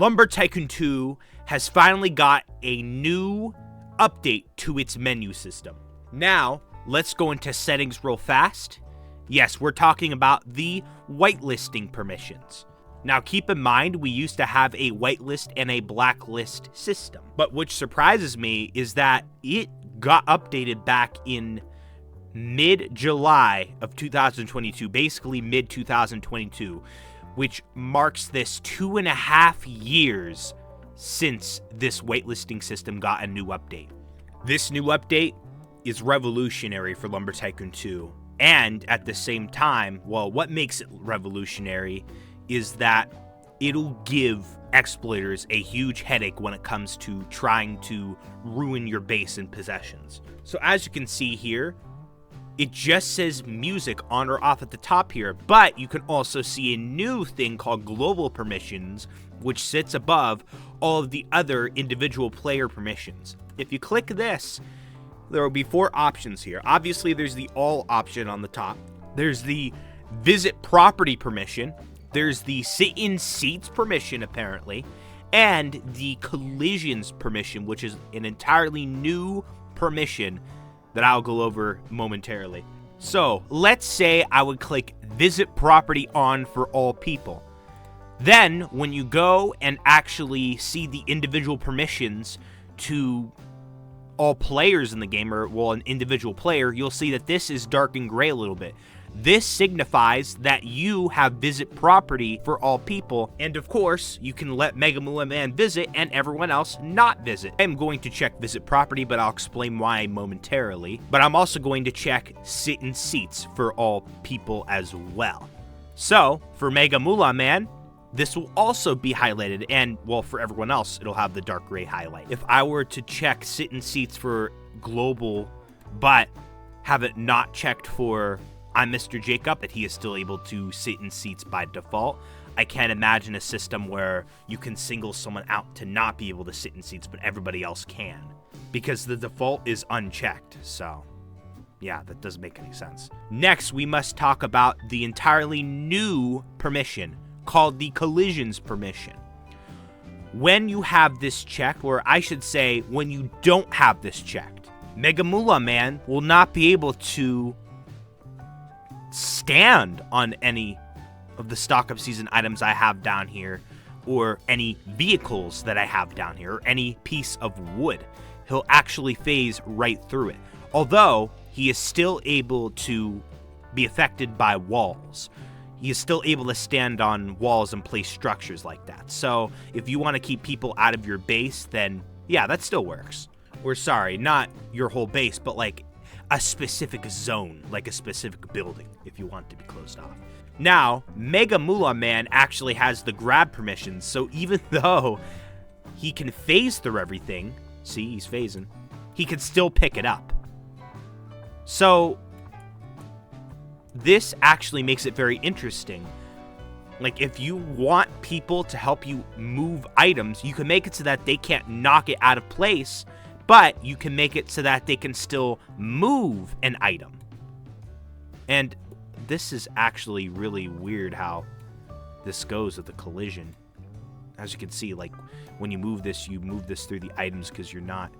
Lumber Tycoon 2 has finally got a new update to its menu system. Now, let's go into settings real fast. Yes, we're talking about the whitelisting permissions. Now, keep in mind, we used to have a whitelist and a blacklist system. But which surprises me is that it got updated back in mid-July of 2022, basically mid-2022, which marks this 2.5 years since this whitelisting system got a new update. This new update is revolutionary for Lumber Tycoon 2. And at the same time, well, what makes it revolutionary is that it'll give exploiters a huge headache when it comes to trying to ruin your base and possessions. So as you can see here, it just says music on or off at the top here, but you can also see a new thing called global permissions, which sits above all of the other individual player permissions. If you click this, there will be 4 options here. Obviously, there's the all option on the top. There's the visit property permission. There's the sit in seats permission, apparently, and the collisions permission, which is an entirely new permission that I'll go over momentarily. So let's say I would click visit property on for all people. Then when you go and actually see the individual permissions to all players in the game, or well, an individual player, you'll see that this is dark and gray a little bit. This signifies that you have visit property for all people, and of course, you can let Mega Moolah Man visit and everyone else not visit. I'm going to check visit property, but I'll explain why momentarily. But I'm also going to check sit in seats for all people as well. So, for Mega Moolah Man, this will also be highlighted, and, well, for everyone else, it'll have the dark gray highlight. If I were to check sit in seats for global, but have it not checked for I'm Mr. Jacob, that he is still able to sit in seats by default, I can't imagine a system where you can single someone out to not be able to sit in seats, but everybody else can, because the default is unchecked. So yeah, that doesn't make any sense. Next, we must talk about the entirely new permission called the collisions permission. When you have this checked, or I should say when you don't have this checked, Mega Moolah Man will not be able to stand on any of the stock of season items I have down here, or any vehicles that I have down here, or any piece of wood. He'll actually phase right through it. Although he is still able to be affected by walls. He is still able to stand on walls and place structures like that. So if you want to keep people out of your base, then yeah, that still works. Or sorry, not your whole base, but like a specific zone, like a specific building, if you want it to be closed off. Now, Mega Moolah Man actually has the grab permissions, so even though he can phase through everything, see, he's phasing, he can still pick it up. So this actually makes it very interesting. Like, if you want people to help you move items, you can make it so that they can't knock it out of place, but you can make it so that they can still move an item. And this is actually really weird how this goes with the collision. As you can see, like, when you move this through the items because you're not.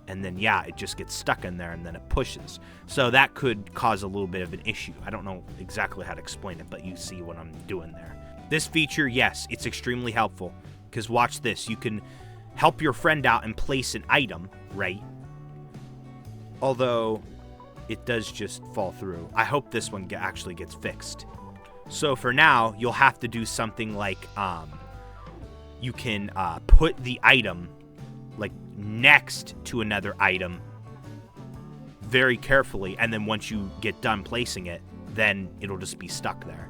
And then, yeah, it just gets stuck in there and then it pushes. So that could cause a little bit of an issue. I don't know exactly how to explain it, but you see what I'm doing there. This feature, yes, it's extremely helpful. Because watch this. You can help your friend out and place an item, right? Although it does just fall through. I hope this one actually gets fixed. So for now, you'll have to do something like you can put the item like next to another item very carefully, and then once you get done placing it, then it'll just be stuck there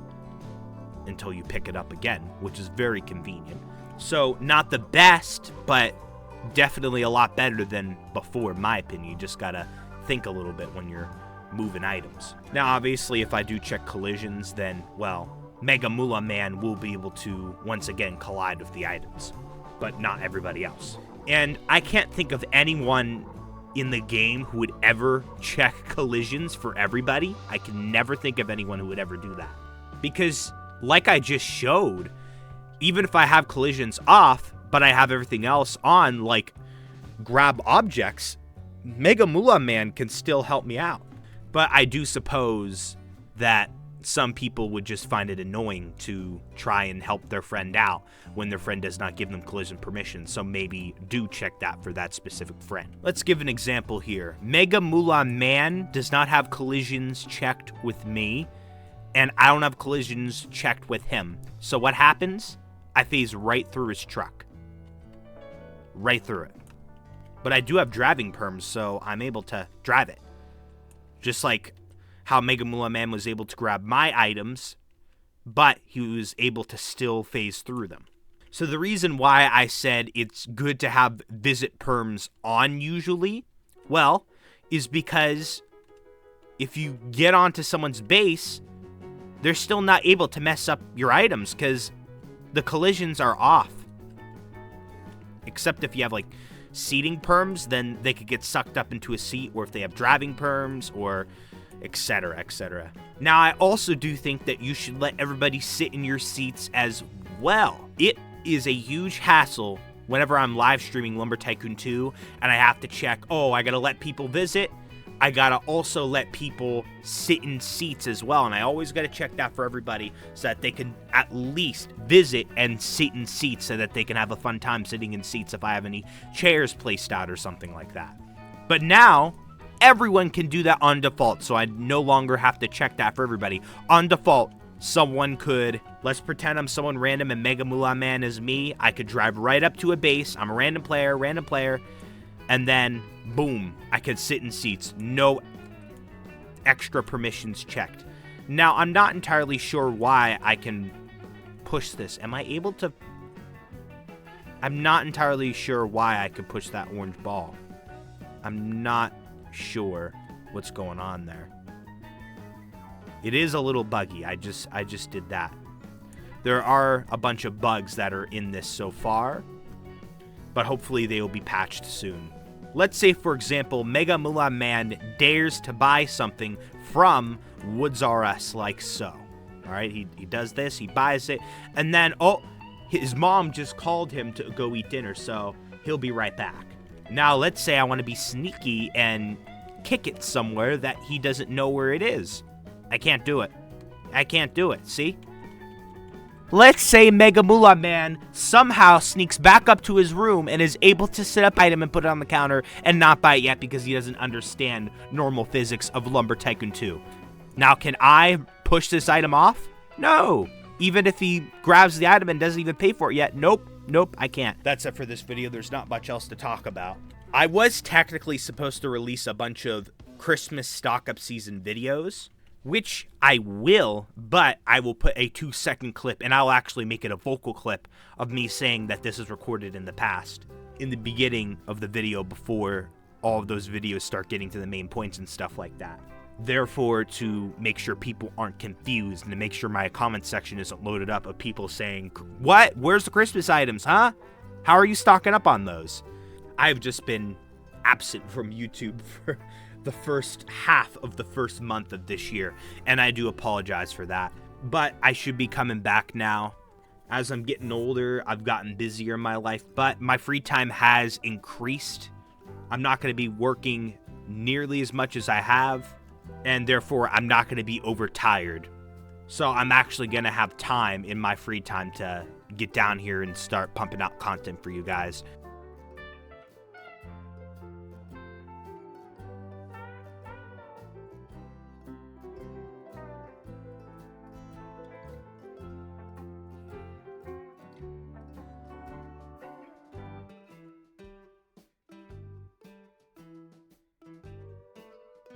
until you pick it up again, which is very convenient. So not the best, but definitely a lot better than before, in my opinion. You just gotta think a little bit when you're moving items. Now, obviously, if I do check collisions, then, well, Mega Moolah Man will be able to once again collide with the items, but not everybody else. And I can't think of anyone in the game who would ever check collisions for everybody. I can never think of anyone who would ever do that. Because, like I just showed, even if I have collisions off, but I have everything else on, like grab objects, Mega Moolah Man can still help me out. But I do suppose that some people would just find it annoying to try and help their friend out when their friend does not give them collision permission, so maybe do check that for that specific friend. Let's give an example here. Mega Moolah Man does not have collisions checked with me, and I don't have collisions checked with him. So what happens? I phase right through his truck. Right through it. But I do have driving perms, so I'm able to drive it. Just like how Mega Moolah Man was able to grab my items, but he was able to still phase through them. So the reason why I said it's good to have visit perms on usually, well, is because if you get onto someone's base, they're still not able to mess up your items because the collisions are off. Except if you have like seating perms, then they could get sucked up into a seat, or if they have driving perms, or etc., etc. Now, I also do think that you should let everybody sit in your seats as well. It is a huge hassle whenever I'm live streaming Lumber Tycoon 2 and I have to check, oh, I gotta let people visit. I gotta also let people sit in seats as well, and I always gotta check that for everybody so that they can at least visit and sit in seats so that they can have a fun time sitting in seats if I have any chairs placed out or something like that. But now, everyone can do that on default, so I no longer have to check that for everybody. On default, someone could, let's pretend I'm someone random and Mega Moolah Man is me. I could drive right up to a base. I'm a random player, and then boom, I could sit in seats. No extra permissions checked. Now, I'm not entirely sure why I can push this. Am I able to? I'm not entirely sure why I could push that orange ball. I'm not sure what's going on there. It is a little buggy. I just did that. There are a bunch of bugs that are in this so far, but hopefully they will be patched soon. Let's say, for example, Mega Moolah Man dares to buy something from Woods R Us like so. All right, he does this, he buys it, and then, oh, his mom just called him to go eat dinner, so he'll be right back. Now, let's say I want to be sneaky and kick it somewhere that he doesn't know where it is. I can't do it. I can't do it, see? Let's say Mega Moolah Man somehow sneaks back up to his room and is able to set up item and put it on the counter and not buy it yet because he doesn't understand normal physics of Lumber Tycoon 2. Now, can I push this item off? No. Even if he grabs the item and doesn't even pay for it yet, nope, I can't. That's it for this video. There's not much else to talk about. I was technically supposed to release a bunch of Christmas stock-up season videos, which I will, but I will put a 2-second clip, and I'll actually make it a vocal clip of me saying that this is recorded in the past, in the beginning of the video before all of those videos start getting to the main points and stuff like that. Therefore, to make sure people aren't confused and to make sure my comment section isn't loaded up of people saying, what? Where's the Christmas items, huh? How are you stocking up on those? I've just been absent from YouTube for the first half of the first month of this year, and I do apologize for that. But I should be coming back now. As I'm getting older, I've gotten busier in my life, but my free time has increased. I'm not going to be working nearly as much as I have, and therefore I'm not going to be overtired. So I'm actually going to have time in my free time to get down here and start pumping out content for you guys.